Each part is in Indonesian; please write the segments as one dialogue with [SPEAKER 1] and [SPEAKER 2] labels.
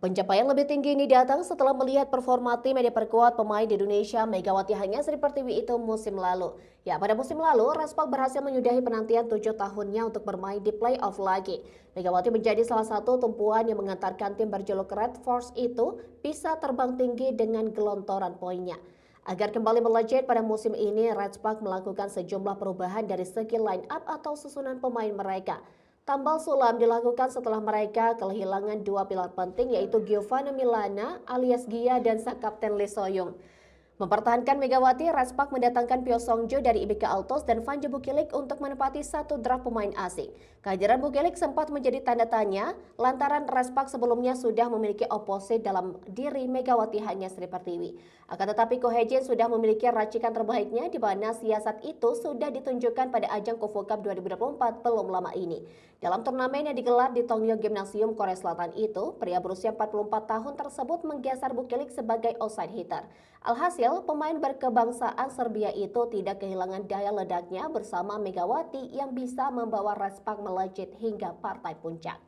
[SPEAKER 1] Pencapaian lebih tinggi ini datang setelah melihat performa tim yang diperkuat pemain di Indonesia Megawati hanya Sri Pertiwi itu musim lalu. Ya, pada musim lalu, Respak berhasil menyudahi penantian 7 tahunnya untuk bermain di playoff lagi. Megawati menjadi salah satu tumpuan yang mengantarkan tim berjuluk Red Force itu bisa terbang tinggi dengan gelontoran poinnya. Agar kembali melejit pada musim ini, Respak melakukan sejumlah perubahan dari segi line up atau susunan pemain mereka. Tambal sulam dilakukan setelah mereka kehilangan dua pilar penting yaitu Giovanna Milana alias Gia dan sang kapten Lee Soyung. Mempertahankan Megawati, Respak mendatangkan Pio Songjo dari IBK Altos dan Vanja Bukilik untuk menempati satu draft pemain asing. Kehadiran Bukilik sempat menjadi tanda tanya lantaran Respak sebelumnya sudah memiliki oposit dalam diri Megawati hanya Sri Pertiwi. Akan tetapi Kohejin sudah memiliki racikan terbaiknya di mana siasat itu sudah ditunjukkan pada ajang Kofo Cup 2024 belum lama ini. Dalam turnamen yang digelar di Tongyo Gymnasium Korea Selatan itu, pria berusia 44 tahun tersebut menggeser Bukilik sebagai outside hitter. Alhasil, pemain berkebangsaan Serbia itu tidak kehilangan daya ledaknya bersama Megawati yang bisa membawa Respak melejit hingga partai puncak.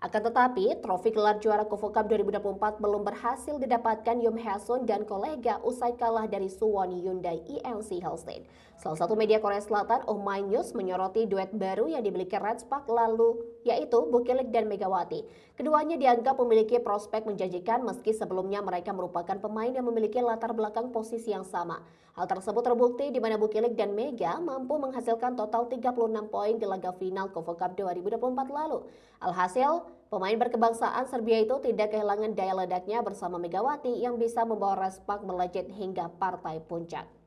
[SPEAKER 1] Akan tetapi, trofi gelar juara Kofo Cup 2024 belum berhasil didapatkan Yum Hae-sun dan kolega usai kalah dari Suwon Hyundai EMC Holstein. Salah satu media Korea Selatan, Oh My News, menyoroti duet baru yang dimiliki Respak lalu, yaitu Bukilik dan Megawati. Keduanya dianggap memiliki prospek menjanjikan meski sebelumnya mereka merupakan pemain yang memiliki latar belakang posisi yang sama. Hal tersebut terbukti di mana Bukilik dan Mega mampu menghasilkan total 36 poin di laga final Kofo Cup 2024 lalu. Alhasil, pemain berkebangsaan Serbia itu tidak kehilangan daya ledaknya bersama Megawati yang bisa membawa Respak melejit hingga partai puncak.